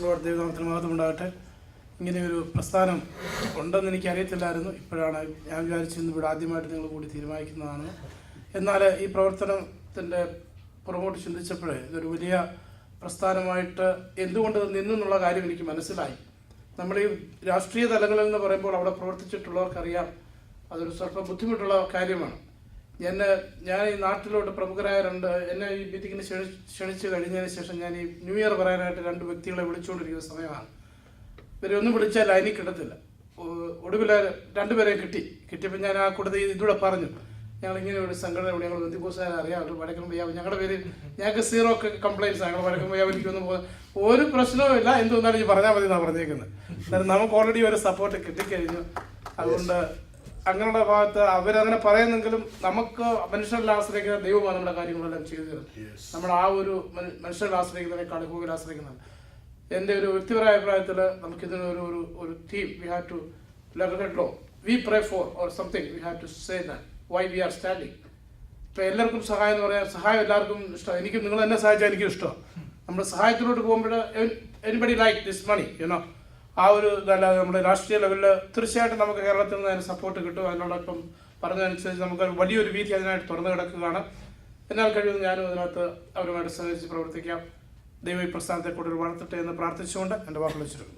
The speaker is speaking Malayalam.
പ്രൈസ് ദൈവനാമത്തിന് മഹത്വമുണ്ടാകട്ടെ. ഇങ്ങനെയൊരു പ്രസ്ഥാനം ഉണ്ടെന്ന് എനിക്ക് അറിയത്തില്ലായിരുന്നു. ഇപ്പോഴാണ് ഞാൻ വിചാരിച്ചിരുന്നു ഇവിടെ ആദ്യമായിട്ട് നിങ്ങൾ കൂടി തീരുമാനിക്കുന്നതാണ്. എന്നാൽ ഈ പ്രവർത്തനത്തിൻ്റെ പുറകോട്ട് ചിന്തിച്ചപ്പോൾ ഇതൊരു വലിയ പ്രസ്ഥാനമായിട്ട് എന്തുകൊണ്ട് നിന്നെന്നുള്ള കാര്യം എനിക്ക് മനസ്സിലായി. നമ്മൾ ഈ രാഷ്ട്രീയ തലങ്ങളിൽ എന്ന് പറയുമ്പോൾ അവിടെ പ്രവർത്തിച്ചിട്ടുള്ളവർക്കറിയാം അതൊരു സ്വല്പം ബുദ്ധിമുട്ടുള്ള കാര്യമാണ്. ഞാൻ ഈ നാട്ടിലോട്ട് പ്രമുഖരായ എന്നെ ഈ മീറ്റിങ്ങിന് ക്ഷണിച്ച് കഴിഞ്ഞതിന് ശേഷം ഞാൻ ഈ ന്യൂ ഇയർ പറയാനായിട്ട് 2 വ്യക്തികളെ വിളിച്ചുകൊണ്ടിരിക്കുന്ന സമയമാണ്. ഇവരെ ഒന്നും വിളിച്ചാൽ ലൈനിൽ കിട്ടത്തില്ല. ഒടുവിൽ 2 പേരെ കിട്ടിയപ്പോൾ ഞാൻ ആ കൂട്ടത്തിൽ ഇതിലൂടെ പറഞ്ഞു, ഞങ്ങളിങ്ങനെ ഒരു സംഘടന ഇവിടെ ഞങ്ങൾ ബന്ധുക്കോസുകാരെ അറിയാം, അവർ വടക്കൻ പയ്യാവ് ഞങ്ങളുടെ പേര് ഞങ്ങൾക്ക് 0 കംപ്ലയിൻസ് ആണ്. ഞങ്ങൾ വടക്കൻ പയ്യാവ് എനിക്കൊന്നും ഒരു പ്രശ്നവുമില്ല, എന്തുകൊണ്ടാണ് ഈ പറഞ്ഞാൽ മതി എന്നാണ് പറഞ്ഞേക്കുന്നത്. എന്നാലും നമുക്ക് ഓൾറെഡി ഒരു സപ്പോർട്ട് കിട്ടിക്കഴിഞ്ഞു. അതുകൊണ്ട് അങ്ങനെയുള്ള ഭാഗത്ത് അവരങ്ങനെ പറയുന്നെങ്കിലും നമുക്ക് മനുഷ്യരിൽ ആശ്രയിക്കുന്ന ദൈവമാണ് നമ്മുടെ കാര്യങ്ങളെല്ലാം ചെയ്തു തരുന്നത്. നമ്മൾ ആ ഒരു മനുഷ്യരിൽ ആശ്രയിക്കുന്നതിനേക്കാൾ ഭൂമിയിൽ ആശ്രയിക്കുന്നത്. എൻ്റെ ഒരു വ്യക്തിപരമായ അഭിപ്രായത്തിൽ നമുക്കിതിനൊരു team we have to low we pray for or something we have to say that why we are standing. ഇപ്പം എല്ലാവർക്കും സഹായം എന്ന് പറയാൻ സഹായം എല്ലാവർക്കും ഇഷ്ടമാണ്. എനിക്കും നിങ്ങൾ എന്നെ സഹായിച്ചാൽ എനിക്കും ഇഷ്ടമാണ്. നമ്മൾ സഹായത്തിലോട്ട് പോകുമ്പോൾ anybody like this money you know ആ ഒരു ഇതല്ലാതെ നമ്മുടെ രാഷ്ട്രീയ ലെവലിൽ തീർച്ചയായിട്ടും നമുക്ക് കേരളത്തിൽ നിന്ന് അതിന് സപ്പോർട്ട് കിട്ടും. അതിനോടൊപ്പം പറഞ്ഞതനുസരിച്ച് നമുക്ക് വലിയൊരു വീതി അതിനായിട്ട് തുറന്നു കിടക്കുകയാണ്. എന്നാൽ കഴിയുന്ന ഞാനും അതിനകത്ത് അവരുമായിട്ട് സഹകരിച്ച് പ്രവർത്തിക്കാം. ദൈവ ഈ പ്രസ്ഥാനത്തെ കൂടുതൽ വളർത്തട്ടെ എന്ന് പ്രാർത്ഥിച്ചുകൊണ്ട് എൻ്റെ വാക്കുകൾ വെച്ചിട്ടുണ്ട്.